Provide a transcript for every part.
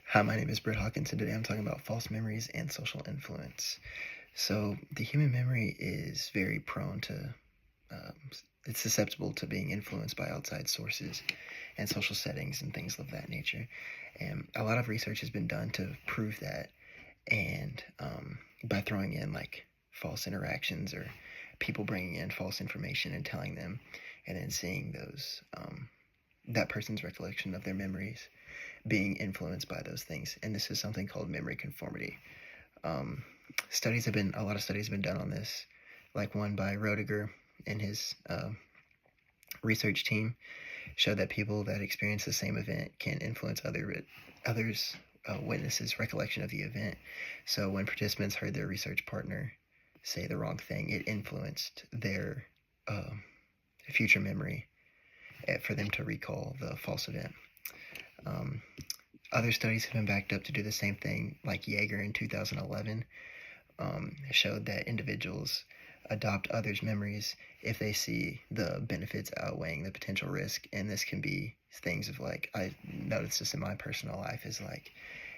Hi, my name is Britt Hawkins, and today I'm talking about false memories and social influence. So, the human memory is very prone to, um, it's susceptible to being influenced by outside sources and social settings and things of that nature. And a lot of research has been done to prove that, and by throwing in like false interactions or people bringing in false information and telling them, and then seeing that person's recollection of their memories being influenced by those things. And this is something called memory conformity. Um, a lot of studies have been done on this, like one by Roediger and his research team showed that people that experience the same event can influence others' witnesses' recollection of the event. So when participants heard their research partner say the wrong thing, it influenced their future memory for them to recall the false event. Um, Other studies have been backed up to do the same thing, like Yeager in 2011 showed that individuals adopt others' memories if they see the benefits outweighing the potential risk. And this can be things of like, I noticed this in my personal life, is like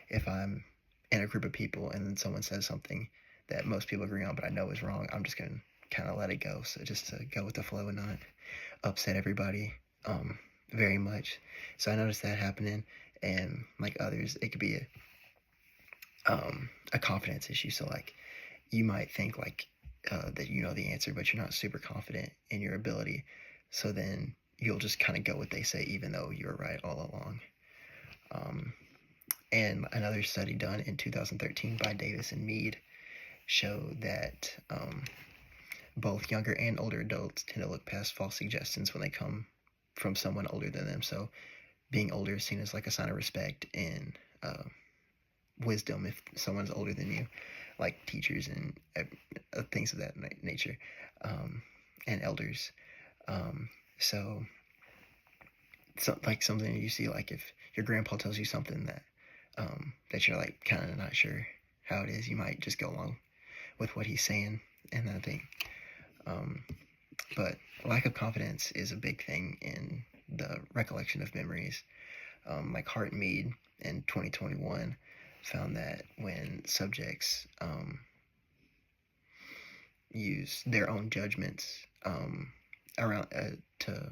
if I'm in a group of people and then someone says something that most people agree on but I know is wrong, I'm just going to kind of let it go. So just to go with the flow and not upset everybody very much. So I noticed that happening. And like others, it could be a confidence issue. So like you might think like that you know the answer, but you're not super confident in your ability. So then you'll just kind of go what they say, even though you were right all along. And another study done in 2013 by Davis and Mead showed that both younger and older adults tend to look past false suggestions when they come from someone older than them. So being older is seen as like a sign of respect and wisdom if someone's older than you, like teachers and things of that nature, and elders. Um, so, like something you see, like if your grandpa tells you something that you're like kind of not sure how it is, you might just go along with what he's saying and that thing. But lack of confidence is a big thing in the recollection of memories. Like Hart and Mead in 2021 found that when subjects use their own judgments around to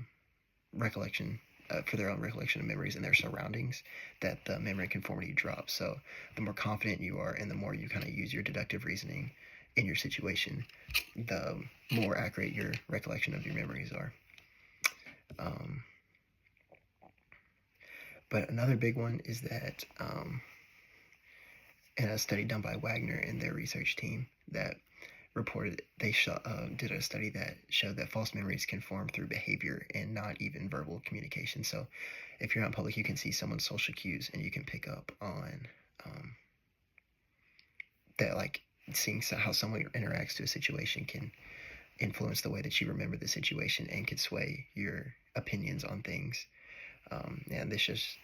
recollection for their own recollection of memories and their surroundings, that the memory conformity drops. So the more confident you are and the more you kind of use your deductive reasoning in your situation, the more accurate your recollection of your memories are. But another big one is that in a study done by Wagner and their research team that reported did a study that showed that false memories can form through behavior and not even verbal communication. So if you're out in public, you can see someone's social cues and you can pick up on that, like seeing how someone interacts to a situation can influence the way that you remember the situation and can sway your opinions on things. And this just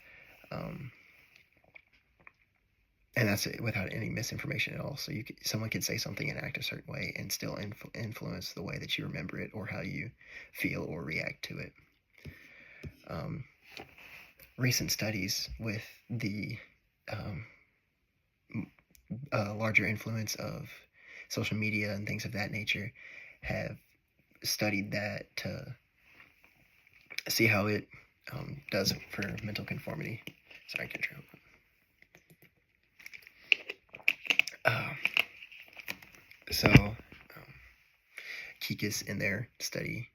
and that's it, without any misinformation at all. So someone can say something and act a certain way and still influence the way that you remember it or how you feel or react to it. Recent studies with the larger influence of social media and things of that nature have studied that to see how it does for mental conformity. Sorry, I can't try. So Kikis in their study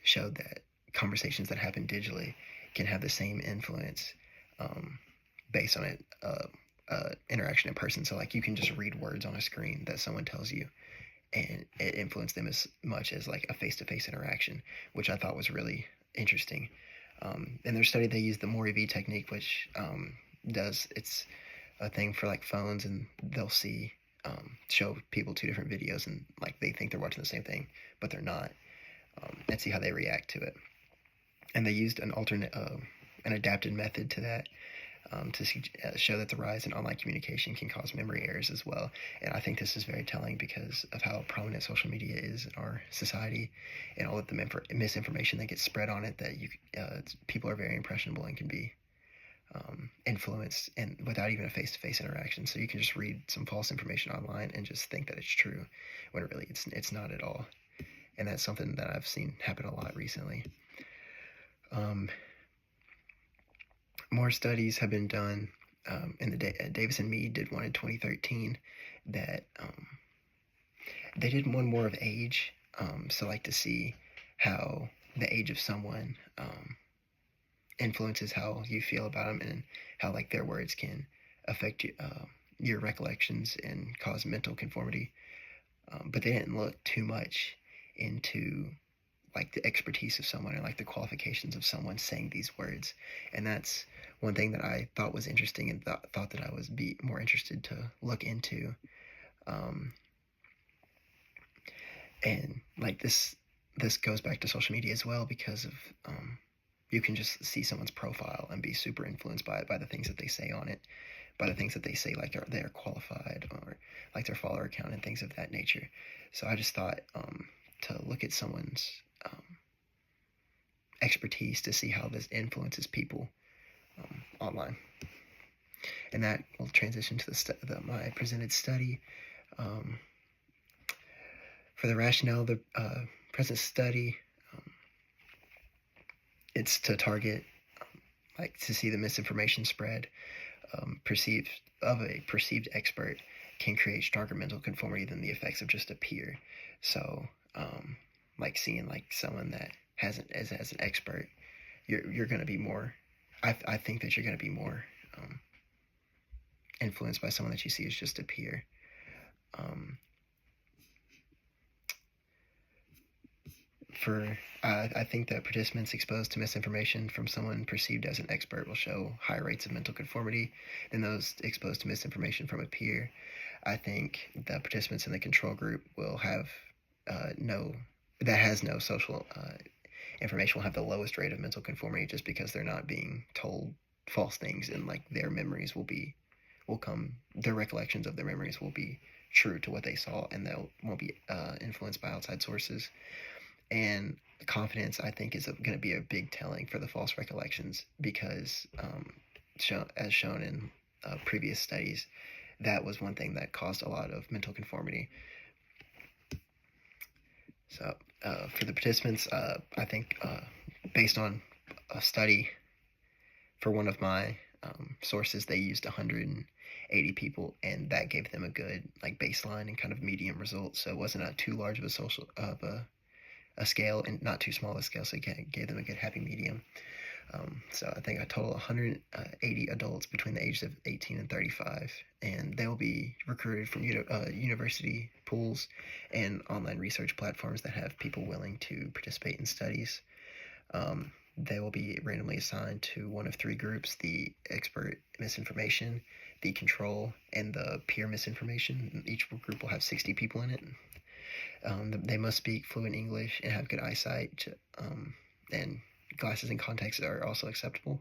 showed that conversations that happen digitally can have the same influence based on it interaction in person. So like you can just read words on a screen that someone tells you and it influenced them as much as like a face-to-face interaction, which I thought was really interesting. In their study they used the MORI-V technique, which it's a thing for like phones, and they'll show people two different videos and like they think they're watching the same thing but they're not, and see how they react to it. And they used an adapted method to that to show that the rise in online communication can cause memory errors as well. And I think this is very telling because of how prominent social media is in our society and all of the misinformation that gets spread on it, that people are very impressionable and can be influenced and without even a face-to-face interaction. So you can just read some false information online and just think that it's true when really it's not at all. And that's something that I've seen happen a lot recently. More studies have been done. Davis and Mead did one in 2013 that they did one more of age. So like to see how the age of someone influences how you feel about them, and how like their words can affect your recollections and cause mental conformity. But they didn't look too much into like the expertise of someone and like the qualifications of someone saying these words. And that's one thing that I thought was interesting, and thought that I was be more interested to look into. And like this goes back to social media as well, because of you can just see someone's profile and be super influenced by it, by the things that they say on it, by the things that they say like they're qualified, or like their follower count and things of that nature. So I just thought to look at someone's expertise to see how this influences people online. And that will transition to my presented study. For the rationale of the present study, it's to target, like to see the misinformation spread perceived expert can create stronger mental conformity than the effects of just a peer. So like seeing like someone that hasn't as an expert, you're going to be more, I think that you're going to be more influenced by someone that you see as just a peer. I think that participants exposed to misinformation from someone perceived as an expert will show higher rates of mental conformity than those exposed to misinformation from a peer. I think the participants in the control group will have no social information will have the lowest rate of mental conformity, just because they're not being told false things, and like their memories their recollections of their memories will be true to what they saw, and they won't be influenced by outside sources. And confidence, I think, is going to be a big telling for the false recollections, because as shown in previous studies, that was one thing that caused a lot of mental conformity. So for the participants, I think based on a study for one of my sources, they used 180 people, and that gave them a good like baseline and kind of medium result. So it wasn't too large of a scale, and not too small a scale, so it gave them a good happy medium. So I think a total 180 adults between the ages of 18 and 35, and they will be recruited from university pools and online research platforms that have people willing to participate in studies. They will be randomly assigned to one of three groups: the expert misinformation, the control, and the peer misinformation. Each group will have 60 people in it. They must speak fluent English and have good eyesight, and glasses and contacts are also acceptable.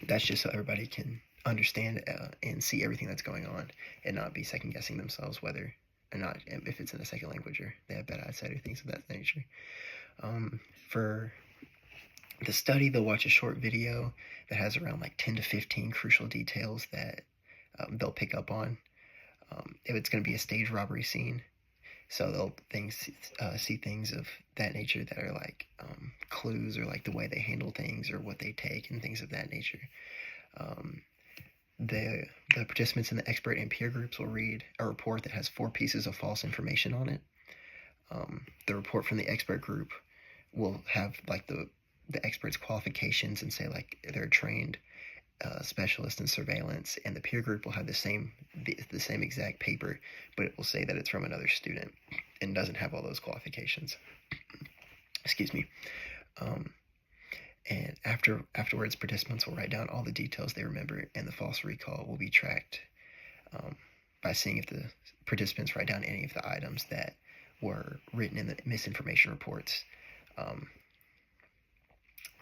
That's just so everybody can understand and see everything that's going on, and not be second guessing themselves whether or not, if it's in a second language, or they have bad eyesight or things of that nature. For the study, they'll watch a short video that has around like 10 to 15 crucial details that they'll pick up on. If it's going to be a stage robbery scene, so they'll see things of that nature that are like clues, or like the way they handle things, or what they take, and things of that nature. The participants in the expert and peer groups will read a report that has 4 pieces of false information on it. The report from the expert group will have like the expert's qualifications, and say like they're trained specialist in surveillance, and the peer group will have the same exact paper, but it will say that it's from another student and doesn't have all those qualifications. Excuse me. And afterwards, participants will write down all the details they remember, and the false recall will be tracked by seeing if the participants write down any of the items that were written in the misinformation reports.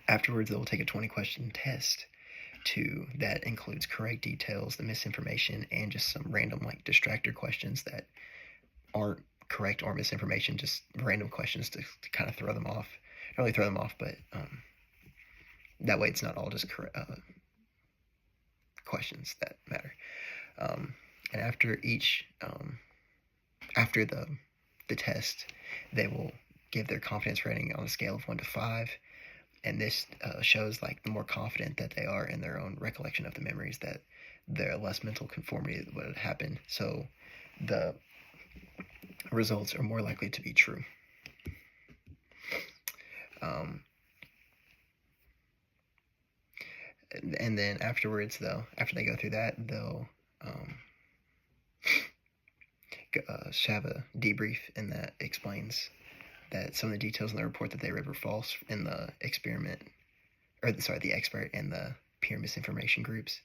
Afterwards, they will take a 20-question test that includes correct details, the misinformation, and just some random like distractor questions that aren't correct or misinformation, just random questions to kind of throw them off. Not really throw them off, but that way it's not all just questions that matter. And after each, after the test, they will give their confidence rating on a scale of 1 to 5, and this shows like the more confident that they are in their own recollection of the memories, that there less mental conformity would happen. So the results are more likely to be true. And then afterwards, though, after they go through that, they'll have a debrief, and that explains that some of the details in the report that they read were false in the experiment, or sorry, the expert and the peer misinformation groups.